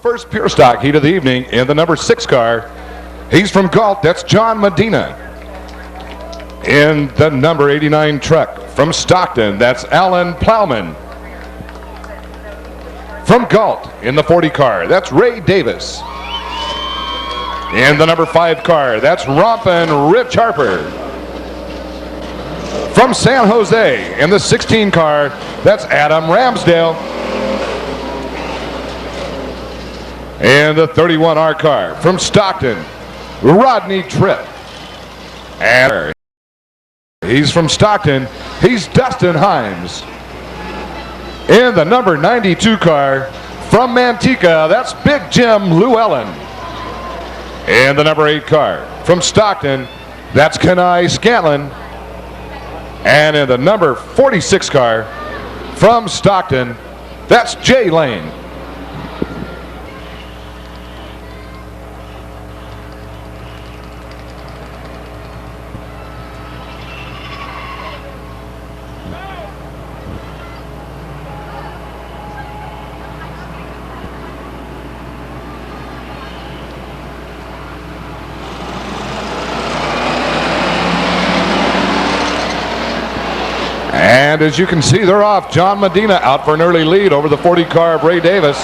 first pure stock heat of the evening in the number 6 car. He's from Galt. That's John Medina. In the number 89 truck from Stockton, that's Alan Plowman. From Galt in the 40 car, that's Ray Davis. In the number 5 car, that's Rompin' Rich Harper. From San Jose in the 16 car, that's Adam Ramsdale. In the 31R car from Stockton, Rodney Tripp. And he's from Stockton, he's Dustin Himes. In the number 92 car from Manteca, that's Big Jim Llewellyn. In the number 8 car from Stockton, that's Kenai Scantlin. And in the number 46 car from Stockton, that's Jay Lane. And as you can see, they're off. John Medina out for an early lead over the 40 car of Ray Davis.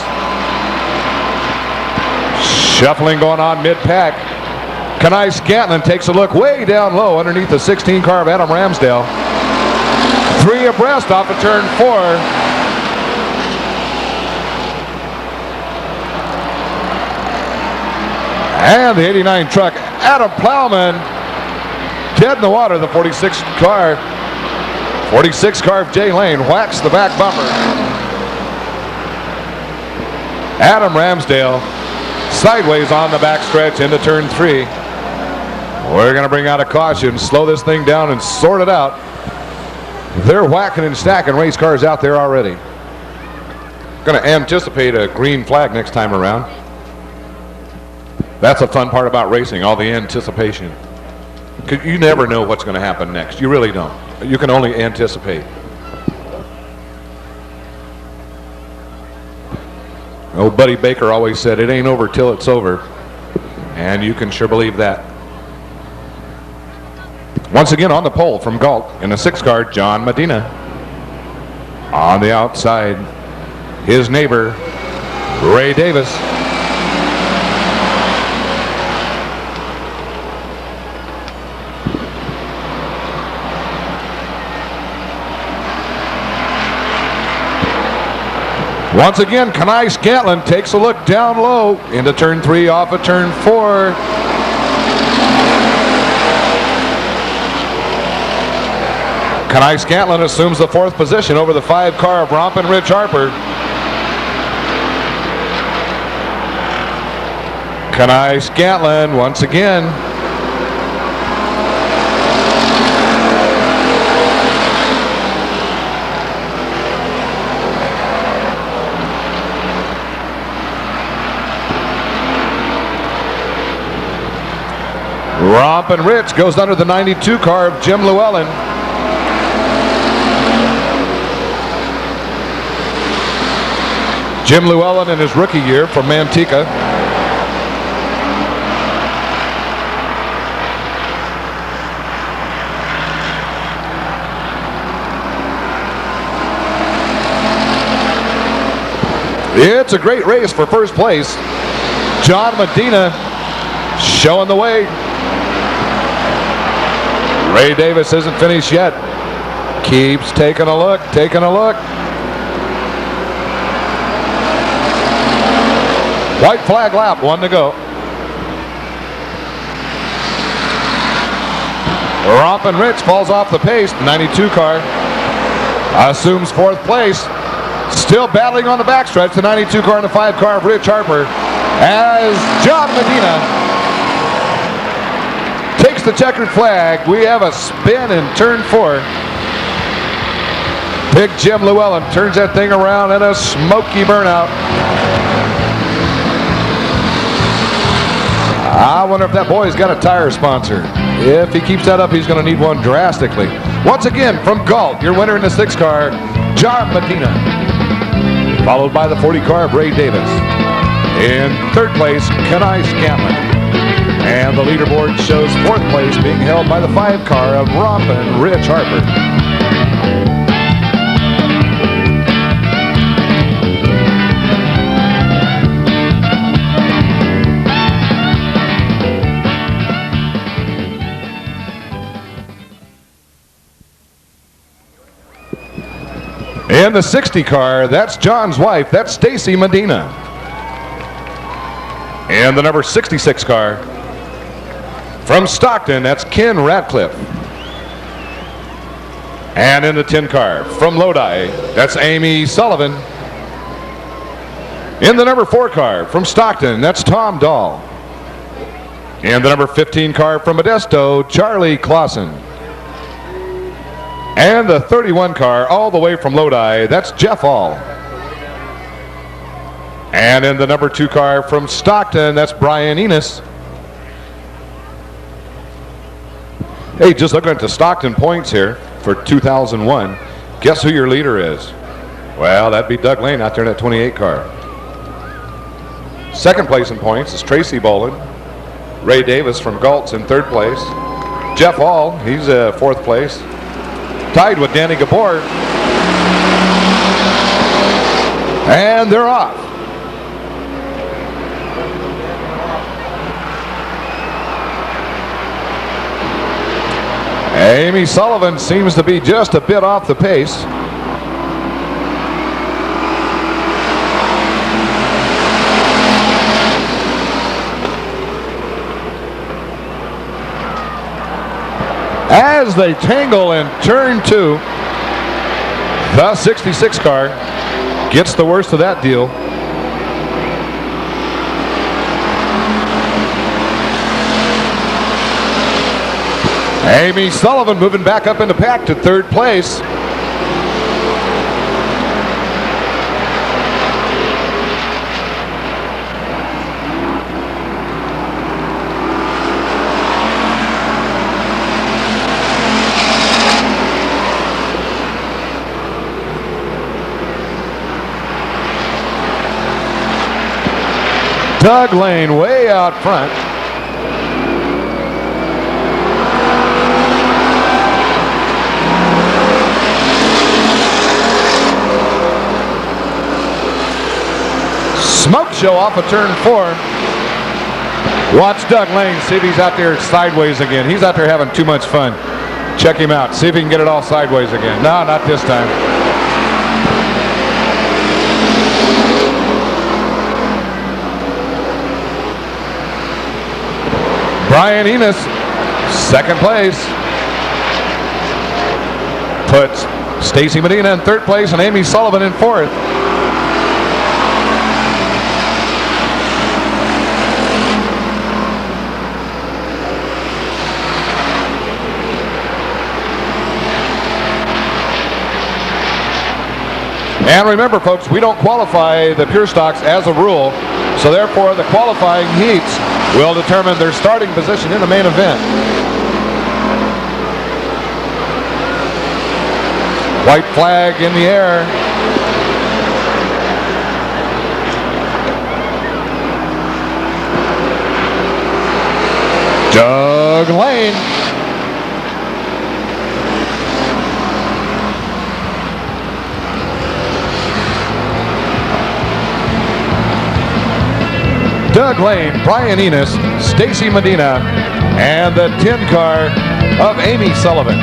Shuffling going on mid-pack. Kenai Scantlin takes a look way down low underneath the 16 car of Adam Ramsdale. 3 abreast off of turn 4. And the 89 truck, Adam Plowman, dead in the water, the 46 car. 46 car of Jay Lane whacks the back bumper. Adam Ramsdale sideways on the backstretch into turn 3. We're going to bring out a caution, slow this thing down and sort it out. They're whacking and stacking race cars out there already. Going to anticipate a green flag next time around. That's the fun part about racing, all the anticipation. You never know what's going to happen next. You really don't. You can only anticipate. Old Buddy Baker always said, it ain't over till it's over. And you can sure believe that. Once again on the pole from Galt in the 6 car, John Medina. On the outside, his neighbor, Ray Davis. Once again, Kenai Scantlin takes a look down low into turn 3 off of turn 4. Kenai Scantlin assumes the 4th position over the 5 car of Rompin' Rich Harper. Kenai Scantlin once again. Rompin' Rich goes under the 92 car of Jim Llewellyn. Jim Llewellyn in his rookie year from Manteca. It's a great race for first place. John Medina showing the way. Ray Davis isn't finished yet. Keeps taking a look, taking a look. White flag lap, 1 to go. Rompin' Rich falls off the pace, 92 car. Assumes 4th place. Still battling on the backstretch, the 92 car and the 5 car of Rich Harper. As John Medina takes the checkered flag. We have a spin in turn 4. Big Jim Llewellyn turns that thing around in a smoky burnout. I wonder if that boy's got a tire sponsor. If he keeps that up, he's going to need one drastically. Once again, from Galt, your winner in the 6 car, John Medina. Followed by the 40 car of Ray Davis. In third place, Kenai Scanlon. And the leaderboard shows fourth place being held by the 5 car of Rompin Rich Harper. In the 60 car, that's John's wife, that's Stacy Medina. And the number 66 car from Stockton, that's Ken Ratcliffe. And in the 10 car from Lodi, that's Amy Sullivan. In the number 4 car from Stockton, that's Tom Dahl. And the number 15 car from Modesto, Charlie Clausen. And the 31 car all the way from Lodi, that's Jeff All. And in the number 2 car from Stockton, that's Brian Enos. Hey, just looking at the Stockton points here for 2001. Guess who your leader is? Well, that'd be Doug Lane out there in that 28 car. Second place in points is Tracy Boland. Ray Davis from Galt's in third place. Jeff Hall, he's fourth place. Tied with Danny Gabor. And they're off. Amy Sullivan seems to be just a bit off the pace. As they tangle in turn 2, the 66 car gets the worst of that deal. Amy Sullivan moving back up in the pack to third place. Doug Lane way out front. Smoke show off of turn 4. Watch Doug Lane, see if he's out there sideways again. He's out there having too much fun. Check him out, see if he can get it all sideways again. No, not this time. Brian Enos, second place. Puts Stacy Medina in third place and Amy Sullivan in fourth. And remember, folks, we don't qualify the pure stocks as a rule, so therefore the qualifying heats will determine their starting position in the main event. White flag in the air. Doug Lane. Doug Lane, Brian Enos, Stacy Medina, and the 10 car of Amy Sullivan.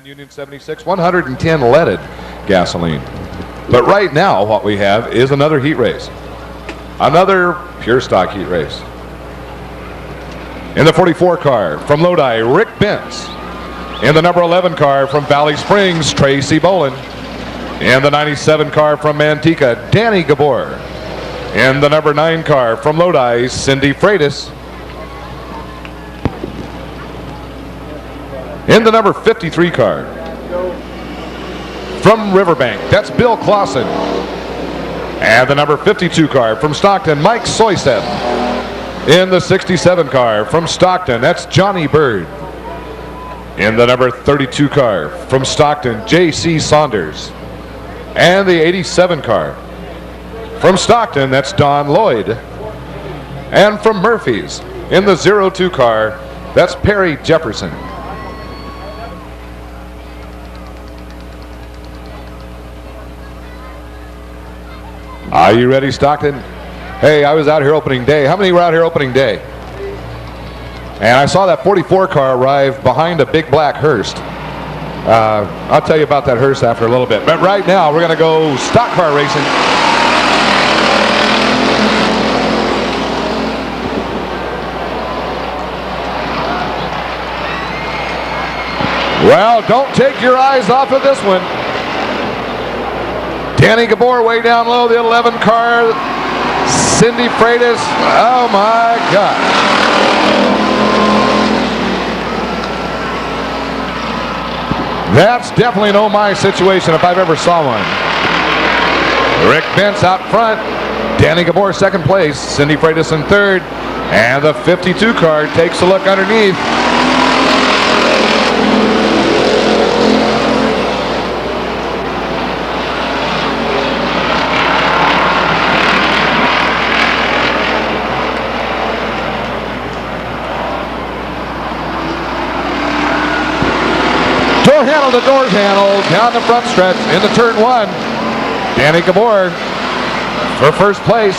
Union 76, 110 leaded gasoline. But right now what we have is another heat race. Another pure stock heat race. In the 44 car from Lodi, Rick Bentz. In the number 11 car from Valley Springs, Tracy Boland. In the 97 car from Manteca, Danny Gabor. In the number 9 car from Lodi, Cindy Freitas. In the number 53 car From Riverbank, that's Bill Clausen. And the number 52 car from Stockton, Mike Soysev. In the 67 car from Stockton, that's Johnny Bird. In the number 32 car from Stockton, J.C. Saunders. And the 87 car from Stockton, that's Don Lloyd. And from Murphy's, in the 02 car, that's Perry Jefferson. Are you ready, Stockton? Hey, I was out here opening day. How many were out here opening day? And I saw that 44 car arrive behind a big black hearse. I'll tell you about that hearse after a little bit. But right now, we're going to go stock car racing. Well, don't take your eyes off of this one. Danny Gabor way down low, the 11 car. Cindy Freitas. Oh my God. That's definitely an oh my situation if I've ever saw one. Rick Bentz out front. Danny Gabor second place. Cindy Freitas in third. And the 52 car takes a look underneath. The doors handle down the front stretch into turn one. Danny Gabor for first place.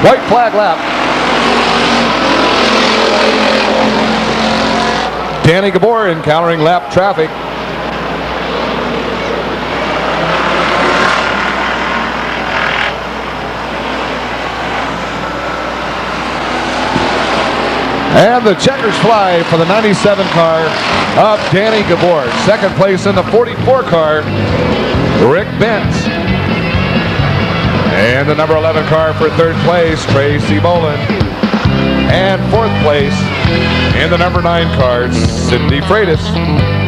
White flag lap. Danny Gabor encountering lap traffic. And the checkers fly for the 97 car of Danny Gabor. Second place in the 44 car, Rick Bentz. And the number 11 car for third place, Tracy Bolin. And fourth place in the number 9 car, Cindy Freitas.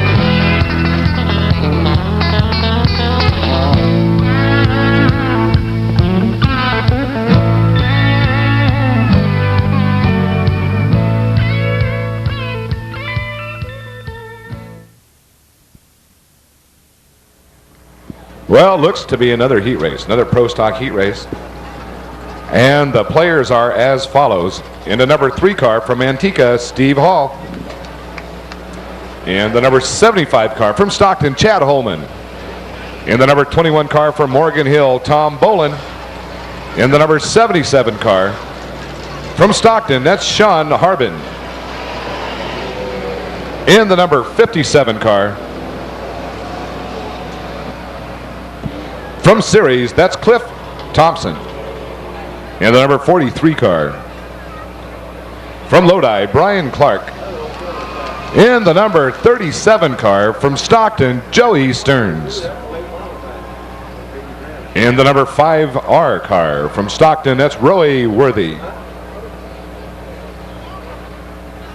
Well, looks to be another heat race, another Pro Stock heat race. And the players are as follows. In the number 3 car from Antigua, Steve Hall. In the number 75 car from Stockton, Chad Holman. In the number 21 car from Morgan Hill, Tom Bolin. In the number 77 car from Stockton, that's Sean Harbin. In the number 57 car from Series, that's Cliff Thompson. In the number 43 car from Lodi, Brian Clark. In the number 37 car from Stockton, Joey Stearns. In the number 5R car from Stockton, that's Roy Worthy.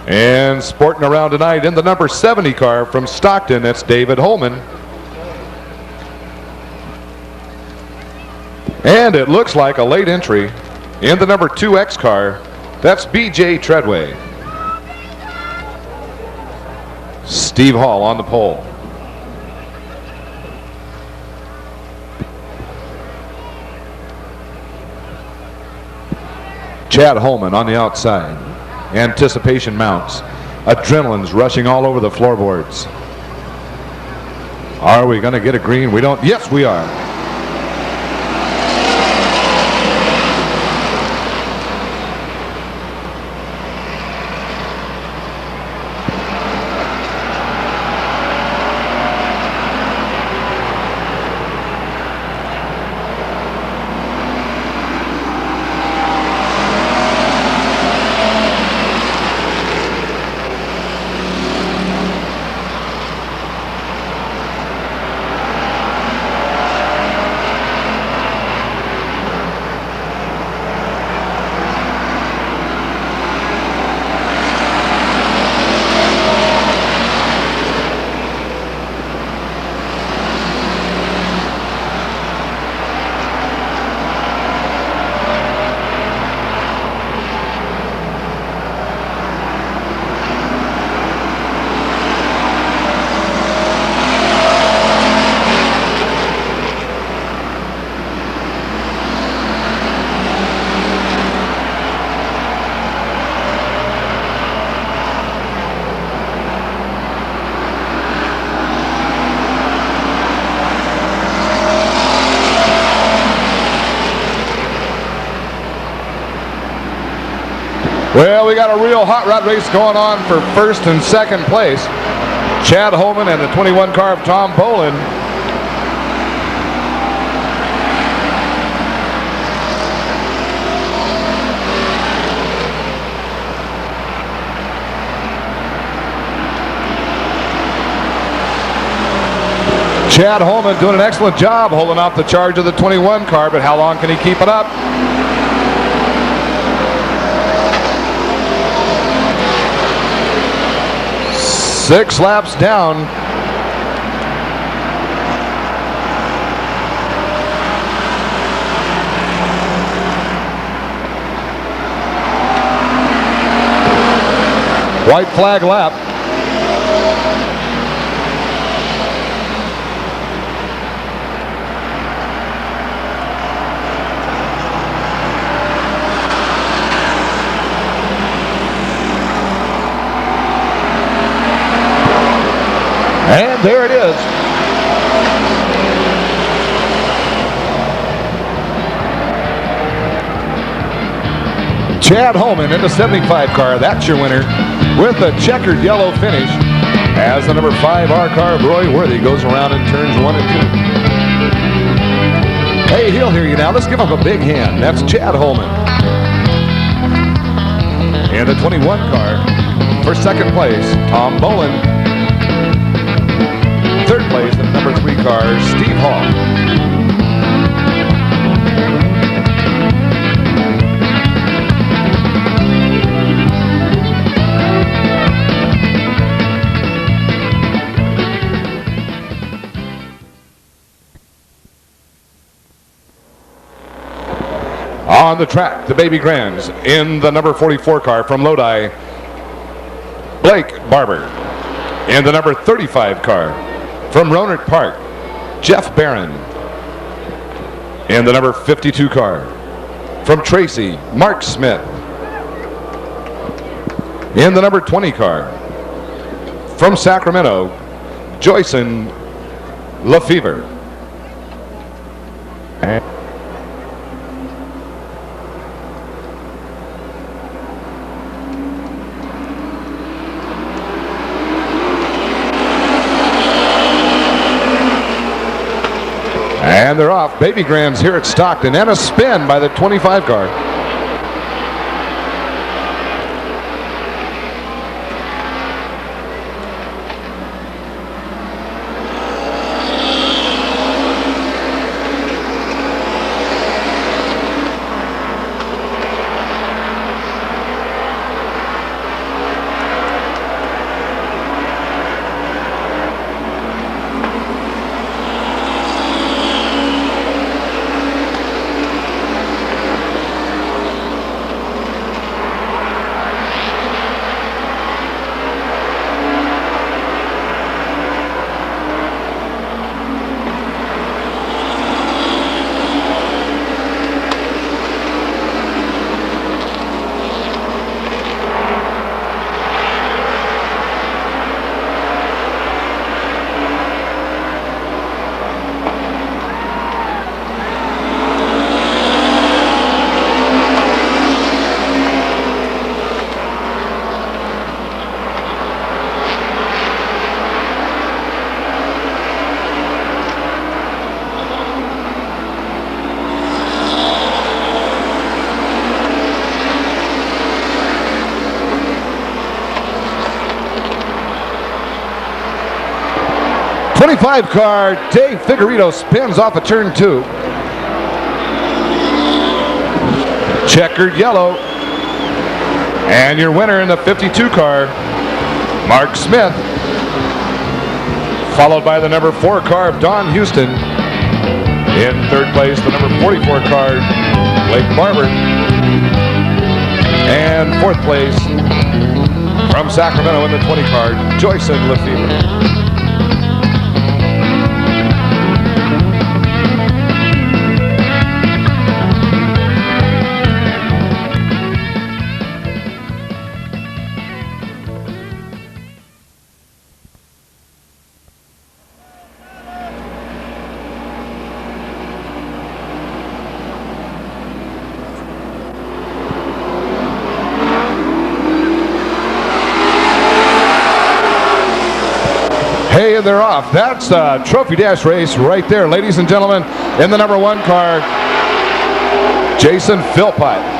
And sporting around tonight in the number 70 car from Stockton, that's David Holman. And it looks like a late entry in the number 2X car. That's BJ Treadway. Steve Hall on the pole. Chad Holman on the outside. Anticipation mounts. Adrenaline's rushing all over the floorboards. Are we going to get a green? We don't. Yes, we are. Well, we got a real hot rod race going on for first and second place. Chad Holman and the 21 car of Tom Bolin. Chad Holman doing an excellent job holding off the charge of the 21 car, but how long can he keep it up? Six laps down. White flag lap. And there it is. Chad Holman in the 75 car. That's your winner with a checkered yellow finish as the number 5R car of Roy Worthy goes around in turns 1 and 2. Hey, he'll hear you now. Let's give him a big hand. That's Chad Holman. And the 21 car for second place, Tom Bolin. Third place in the number 3 car, Steve Hall. On the track, the Baby Grands in the number 44 car from Lodi, Blake Barber. In the number 35 car from Roanoke Park, Jeff Barron. In the number 52 car from Tracy, Mark Smith. In the number 20 car from Sacramento, Joyson Lefevre. And they're off. Baby Grands here at Stockton, and a spin by the 25 car. 25 car, Dave Figueredo spins off of turn 2. Checkered yellow. And your winner in the 52 car, Mark Smith. Followed by the number 4 car of Don Houston. In third place, the number 44 car, Blake Barber. And fourth place, from Sacramento in the 20 car, Joyson Lefevre. Hey, they're off. That's a Trophy Dash race right there, ladies and gentlemen. In the number 1 car, Jason Philpott.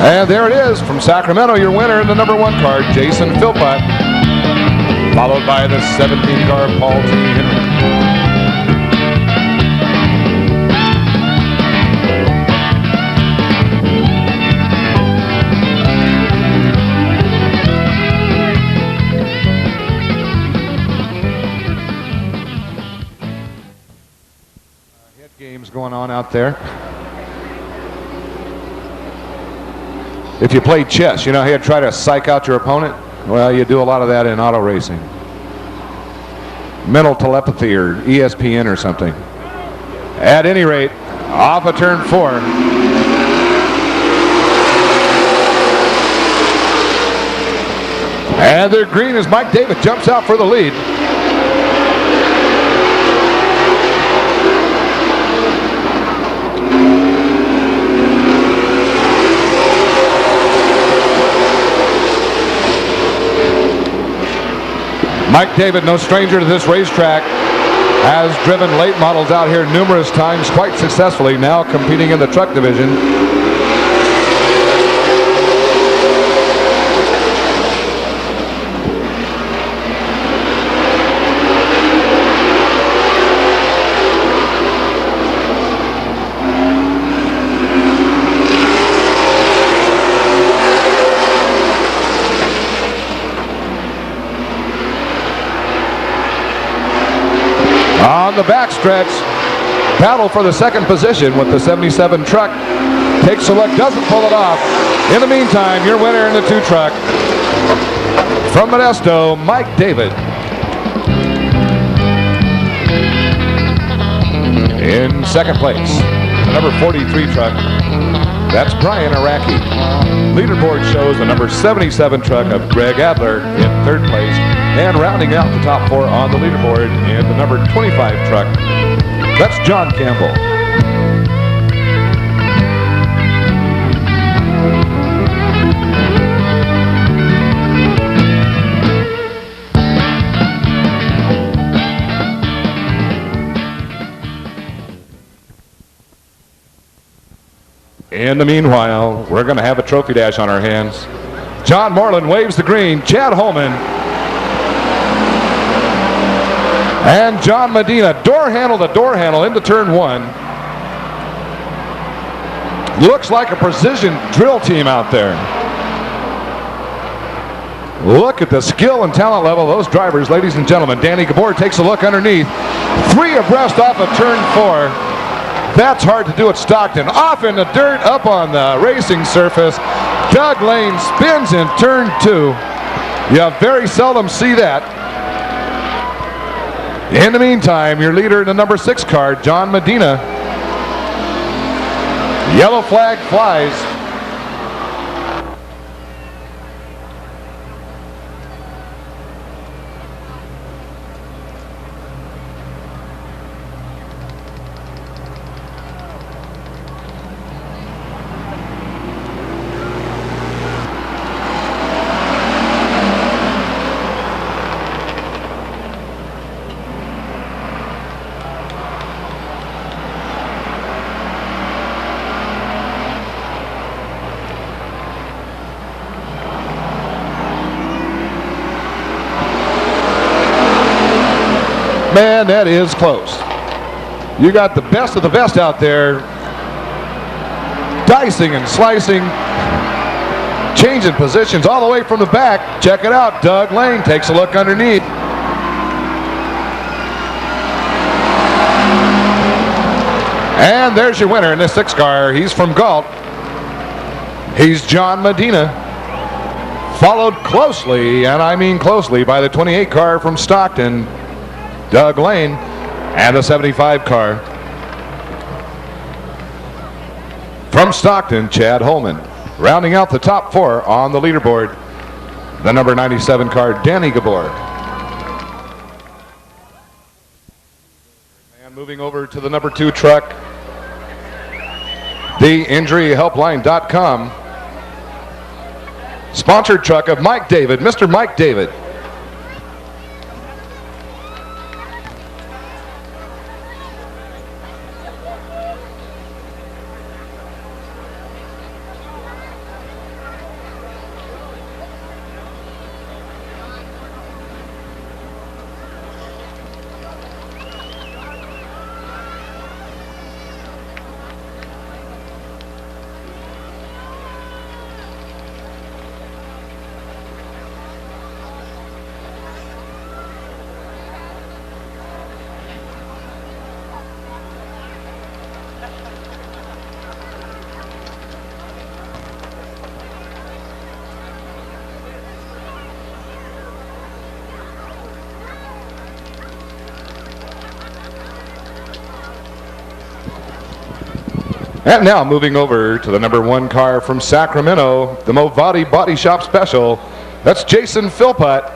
And there it is, from Sacramento, your winner in the number 1 car, Jason Philpott. Followed by the 17 car, Paul T. Henry. Hit games going on out there. If you play chess, you know how you try to psych out your opponent? Well, you do a lot of that in auto racing. Mental telepathy or ESPN or something. At any rate, off of turn 4. And they're green as Mike David jumps out for the lead. Mike David, no stranger to this racetrack, has driven late models out here numerous times, quite successfully, now competing in the truck division. On the backstretch, battle for the second position with the 77 truck. Takes a look, doesn't pull it off. In the meantime, your winner in the 2 truck, from Modesto, Mike David. In second place, the number 43 truck, that's Brian Araki. Leaderboard shows the number 77 truck of Greg Adler in third place. And rounding out the top 4 on the leaderboard in the number 25 truck, that's John Campbell. In the meanwhile, we're going to have a trophy dash on our hands. John Moreland waves the green. Chad Holman and John Medina, door handle to door handle into turn 1. Looks like a precision drill team out there. Look at the skill and talent level of those drivers, ladies and gentlemen. Danny Gabor takes a look underneath. 3 abreast off of turn 4. That's hard to do at Stockton. Off in the dirt, up on the racing surface. Doug Lane spins in turn 2. You very seldom see that. In the meantime, your leader in the number 6 car, John Medina. Yellow flag flies. Man, that is close. You got the best of the best out there, dicing and slicing, changing positions all the way from the back. Check it out. Doug Lane takes a look underneath. And there's your winner in this 6 car. He's from Galt. He's John Medina. Followed closely, and I mean closely, by the 28 car from Stockton, Doug Lane, and the 75 car from Stockton, Chad Holman. Rounding out the top 4 on the leaderboard, the number 97 car, Danny Gabor. And moving over to the number 2 truck, the injuryhelpline.com sponsored truck of Mike David, Mr. Mike David. And now moving over to the number 1 car from Sacramento, the Movati Body Shop Special. That's Jason Philpott.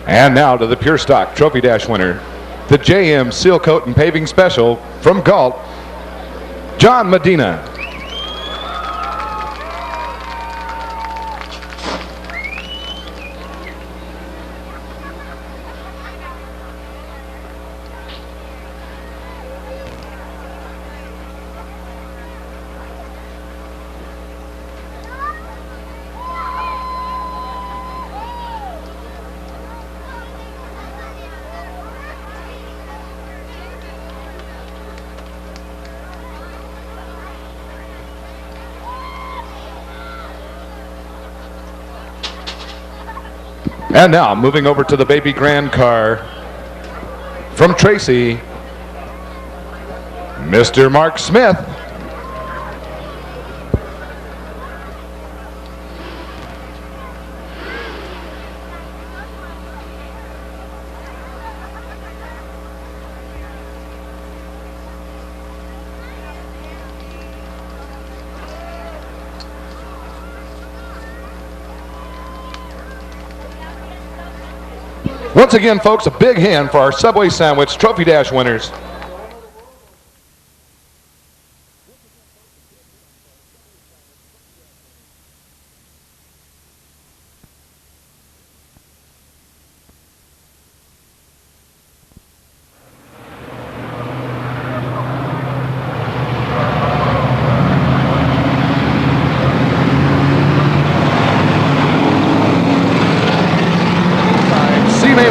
And now to the Pure Stock Trophy Dash winner, the JM Seal Coat and Paving Special from Galt, John Medina. And now moving over to the Baby Grand car from Tracy, Mr. Mark Smith. Once again, folks, a big hand for our Subway Sandwich Trophy Dash winners.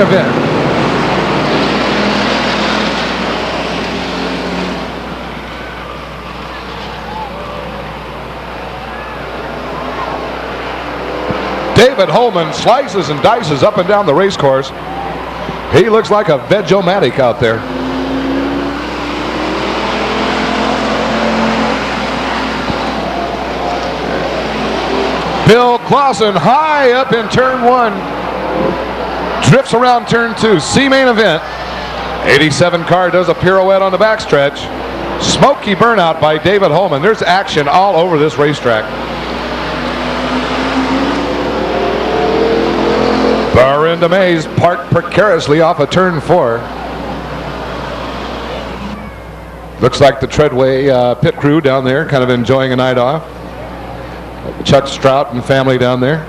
main event. David Holman slices and dices up and down the race course. He looks like a veg-o-matic out there. Bill Clausen high up in turn 1. Drifts around turn 2. C-main event. 87 car does a pirouette on the backstretch. Smoky burnout by David Holman. There's action all over this racetrack. Barinda Mays parked precariously off of turn 4. Looks like the Treadway pit crew down there kind of enjoying a night off. Chuck Strout and family down there.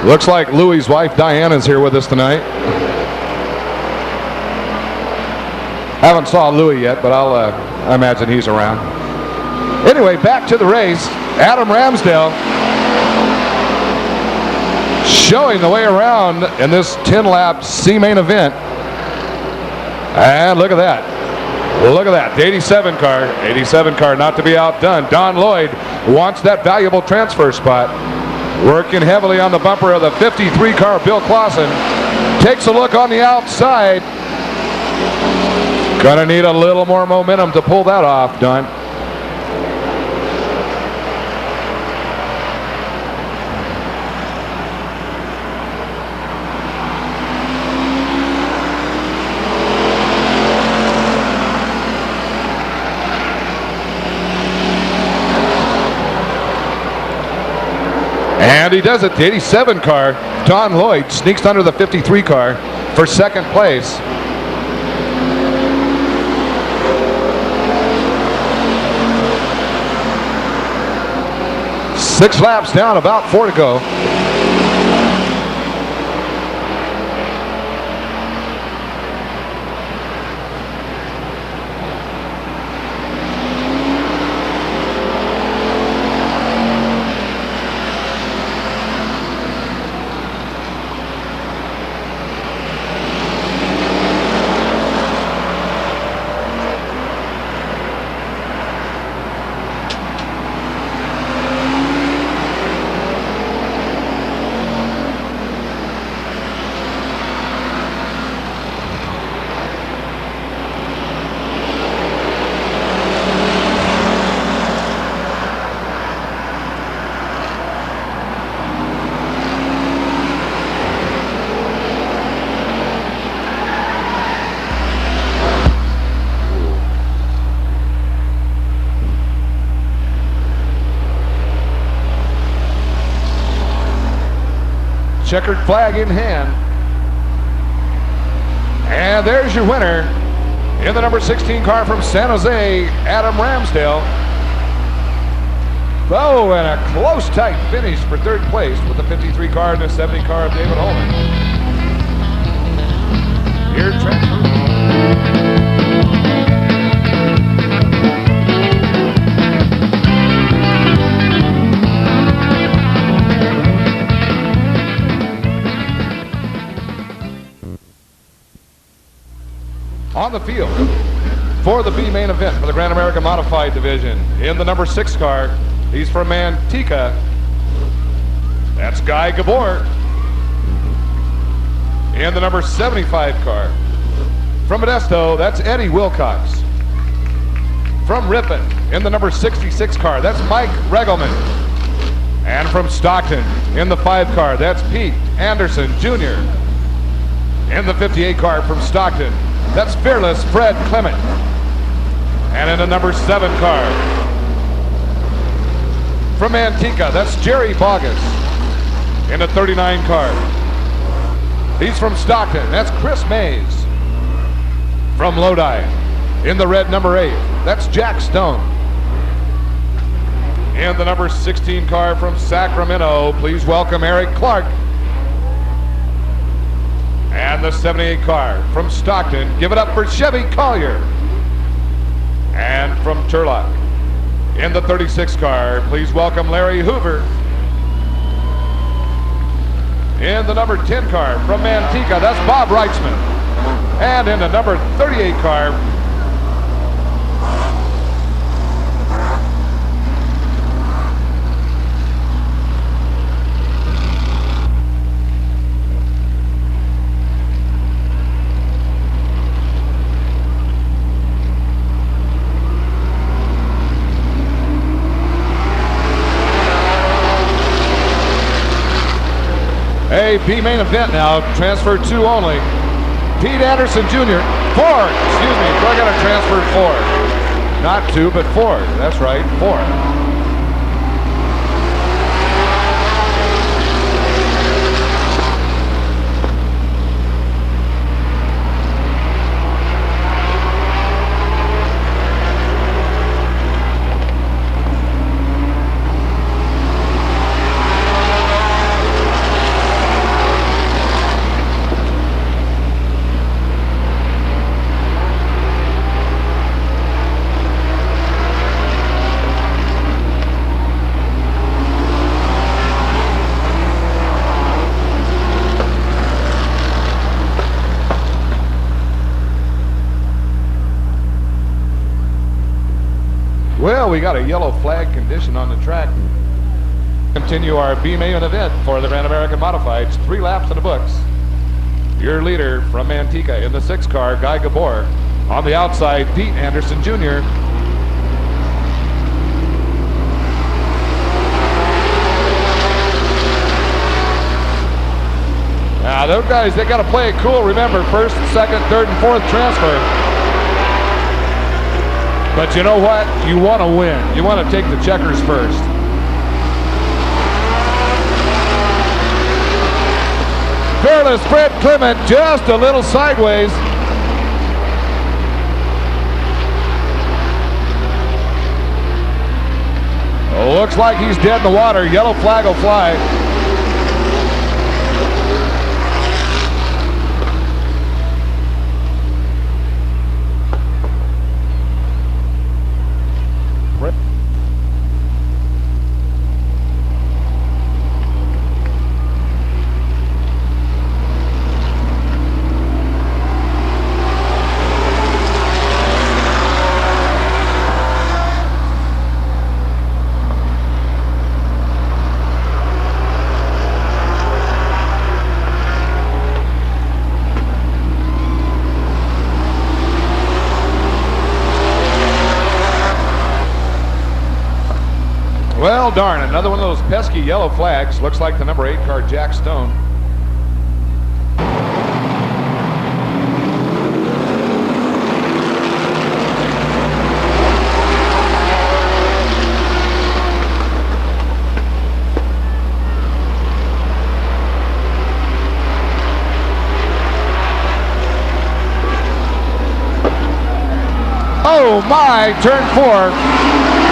Looks like Louie's wife Diana's here with us tonight. Haven't saw Louie yet, but I imagine he's around. Anyway, back to the race. Adam Ramsdale showing the way around in this 10-lap C-main event. And look at that. Look at that. The 87 car. 87 car not to be outdone. Don Lloyd wants that valuable transfer spot. Working heavily on the bumper of the 53 car, Bill Clausen. Takes a look on the outside. Gonna need a little more momentum to pull that off, Don. And he does it. The 87 car, Don Lloyd, sneaks under the 53 car for second place. Six laps down, about 4 to go. Checkered flag in hand. And there's your winner in the number 16 car from San Jose, Adam Ramsdale. Oh, and a close, tight finish for third place with the 53 car and the 70 car of David Holman. Here, transfer. On the field for the B main event for the Grand American Modified Division in the number 6 car. He's from Manteca. That's Guy Gabor. In the number 75 car from Modesto, that's Eddie Wilcox. From Ripon in the number 66 car, that's Mike Regelman. And from Stockton in the 5 car, that's Pete Anderson Jr. In the 58 car from Stockton, that's fearless Fred Clement. And in the number 7 car from Manteca, that's Jerry Bogus. In the 39 car, he's from Stockton, that's Chris Mays. From Lodi, in the red number 8, that's Jack Stone. In the number 16 car from Sacramento, please welcome Eric Clark. And the 78 car from Stockton, give it up for Chevy Collier. And from Turlock, in the 36 car, please welcome Larry Hoover. In the number 10 car from Manteca, that's Bob Reitzman. And in the number 38 car, a B main event now, transfer 2 only. Pete Anderson Jr., 4, excuse me, I got to transfer 4. Not 2, but 4, that's right, 4. Well, we got a yellow flag condition on the track. Continue our B main event for the Grand American Modifieds. 3 laps in the books. Your leader from Manteca in the 6 car, Guy Gabor. On the outside, Pete Anderson Jr. Now, those guys, they got to play it cool. Remember, 1st, 2nd, 3rd, and 4th transfer. But you know what? You want to win. You want to take the checkers first. Fearless Fred Clement just a little sideways. Looks like he's dead in the water. Yellow flag will fly. Well, darn, another one of those pesky yellow flags. Looks like the number 8 car, Jack Stone. Oh my, turn 4.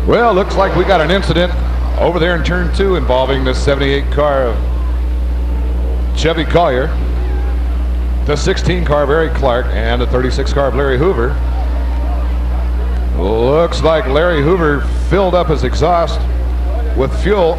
Well, looks like we got an incident over there in turn 2 involving the 78 car of Chevy Collier, the 16 car of Eric Clark, and the 36 car of Larry Hoover. Looks like Larry Hoover filled up his exhaust with fuel.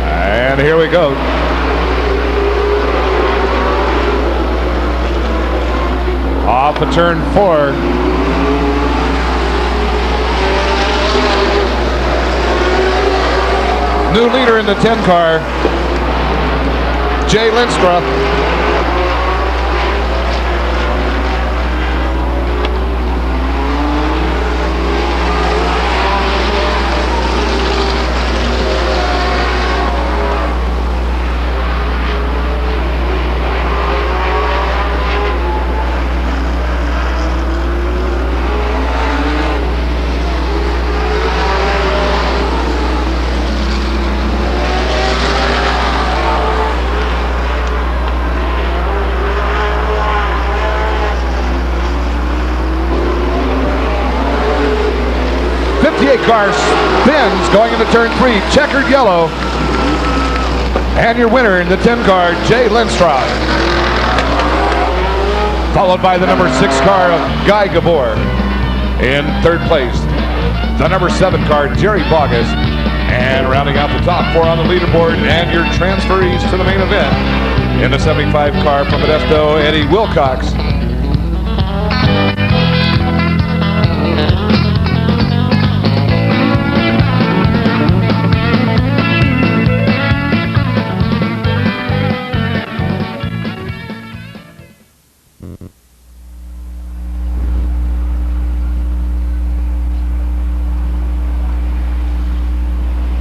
And here we go. Off of turn 4. New leader in the 10 car, Jay Lenstra. Car spins going into turn 3, checkered yellow. And your winner in the 10 car, Jay Lenstra. Followed by the number 6 car of Guy Gabor. In third place, the number 7 car, Jerry Bogus. And rounding out the top 4 on the leaderboard and your transferees to the main event in the 75 car from Modesto, Eddie Wilcox.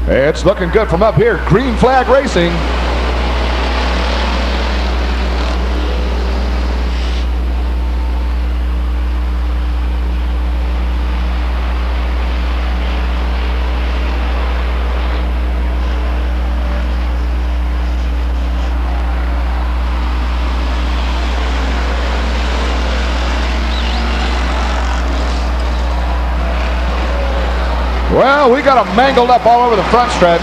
It's looking good from up here. Green flag racing. Well, we got them mangled up all over the front stretch.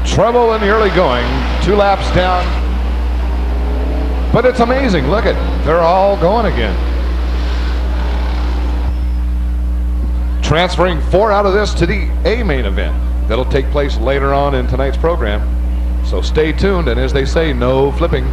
Trouble in the early going, 2 laps down. But it's amazing, look at, they're all going again. Transferring 4 out of this to the A main event. That'll take place later on in tonight's program. So stay tuned, and as they say, no flipping.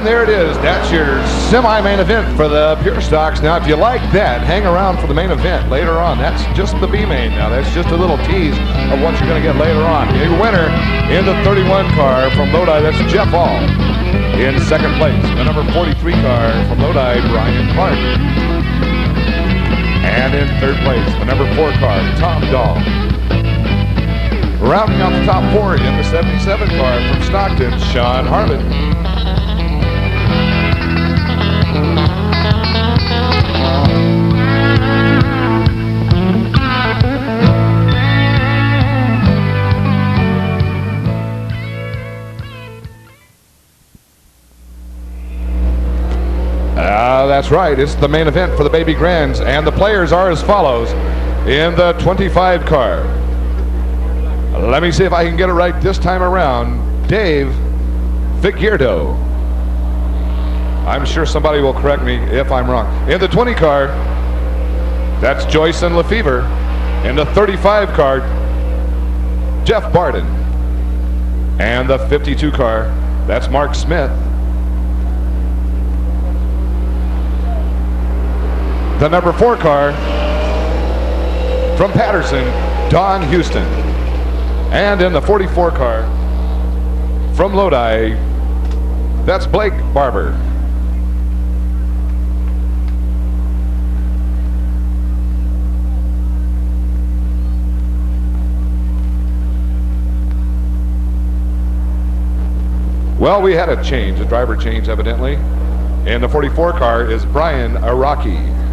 And there it is. That's your semi-main event for the Pure Stocks. Now, if you like that, hang around for the main event later on. That's just the B-main now. That's just a little tease of what you're going to get later on. Your winner in the 31 car from Lodi, that's Jeff Hall. In second place, the number 43 car from Lodi, Brian Clark. And in third place, the number 4 car, Tom Dahl. Rounding out the top 4 in the 77 car from Stockton, Sean Harlan. That's right, it's the main event for the Baby Grands, and the players are as follows in the 25 car. Let me see if I can get it right this time around. Dave Figueredo. I'm sure somebody will correct me if I'm wrong. In the 20 car, that's Joyce and Lefevre. In the 35 car, Jeff Barden. And the 52 car, that's Mark Smith. The number 4 car from Patterson, Don Houston. And in the 44 car from Lodi, that's Blake Barber. Well, we had a change, a driver change evidently. And the 44 car is Brian Araki.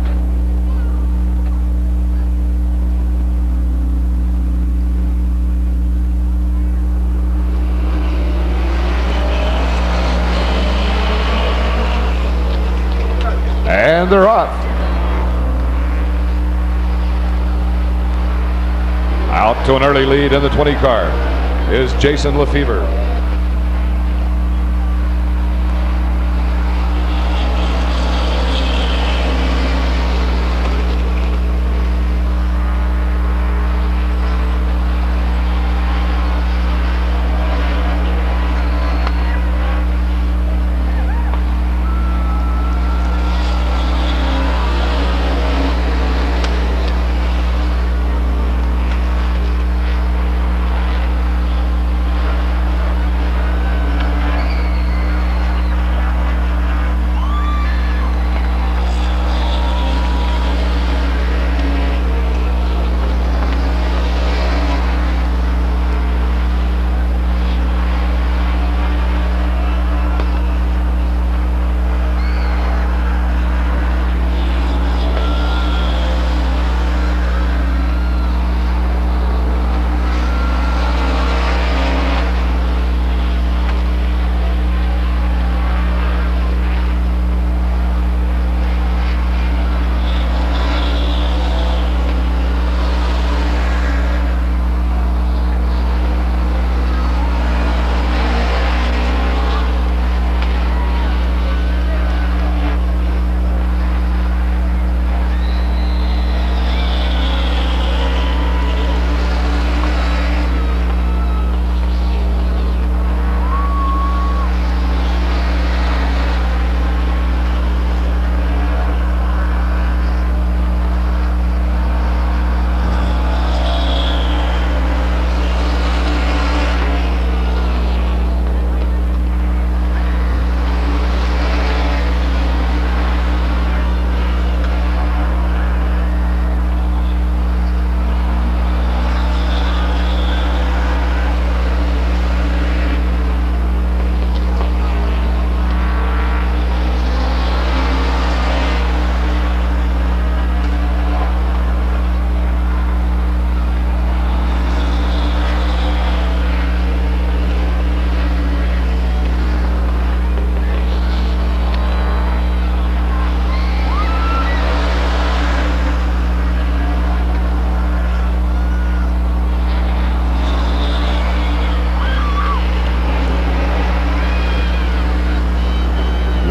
And they're off. Out to an early lead in the 20 car is Jason Lefevre.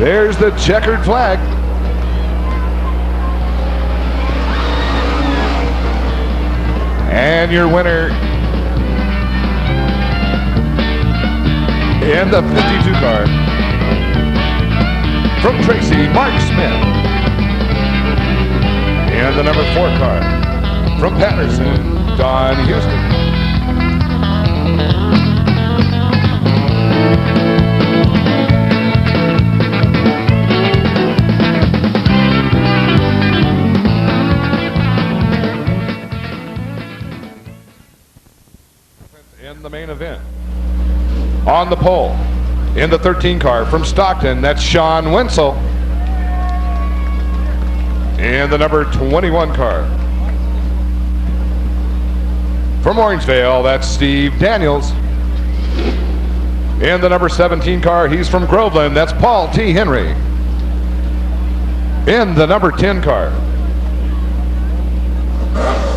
There's the checkered flag. And your winner in the 52 car from Tracy, Mark Smith. And the number 4 car from Patterson, Don Houston. In the main event, on the pole, in the 13 car from Stockton, that's Sean Wenzel. And the number 21 car from Orangevale, that's Steve Daniels. In the number 17 car, he's from Groveland, that's Paul T. Henry. In the number 10 car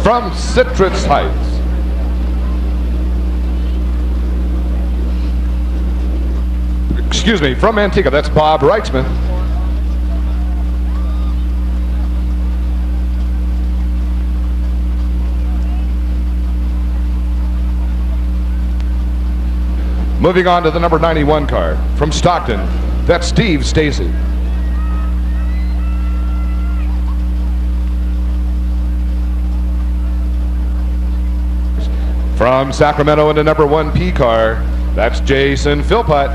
from Citrus Heights, from Antigua, that's Bob Reitzman. Moving on to the number 91 car from Stockton, that's Steve Stacy. From Sacramento in the number 1P car, that's Jason Philpott.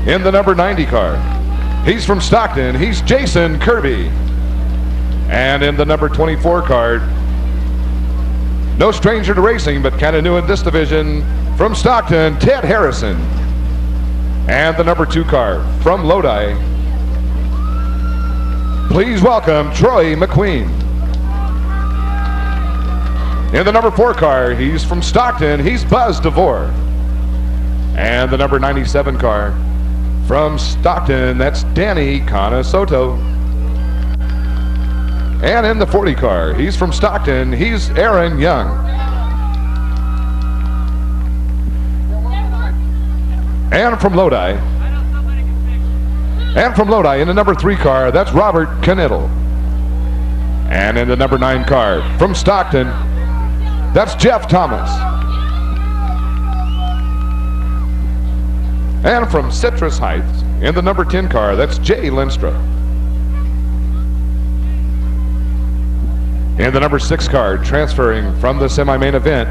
In the number 90 car, he's from Stockton, he's Jason Kirby. And in the number 24 car, no stranger to racing, but kind of new in this division, from Stockton, Ted Harrison. And the number 2 car from Lodi, please welcome Troy McQueen. In the number 4 car, he's from Stockton, he's Buzz DeVore. And the number 97 car from Stockton, that's Danny Canasoto. And in the 40 car, he's from Stockton, he's Aaron Young. And from Lodi, in the number 3 car, that's Robert Knittel. And in the number 9 car from Stockton, that's Jeff Thomas. And from Citrus Heights, in the number 10 car, that's Jay Lenstra. In the number 6 car, transferring from the semi-main event,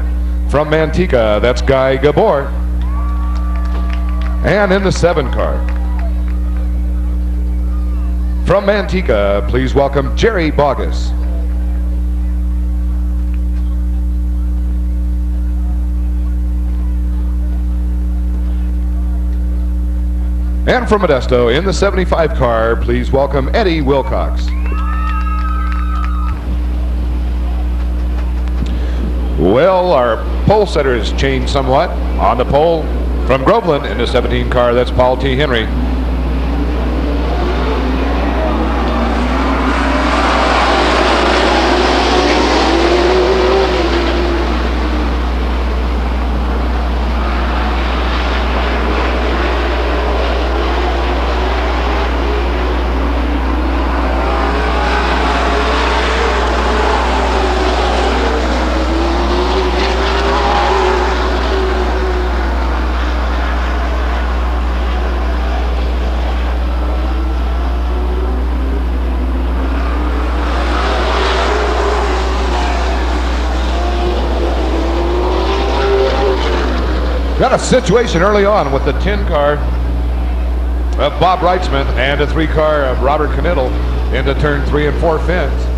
from Manteca, that's Guy Gabor. And in the 7 car, from Manteca, please welcome Jerry Bogus. And from Modesto, in the 75 car, please welcome Eddie Wilcox. Well, our pole setter has changed somewhat. On the pole from Groveland in the 17 car, that's Paul T. Henry. Got a situation early on with the 10 car of Bob Reitzman and the 3 car of Robert Knittel into turn 3 and 4 fence.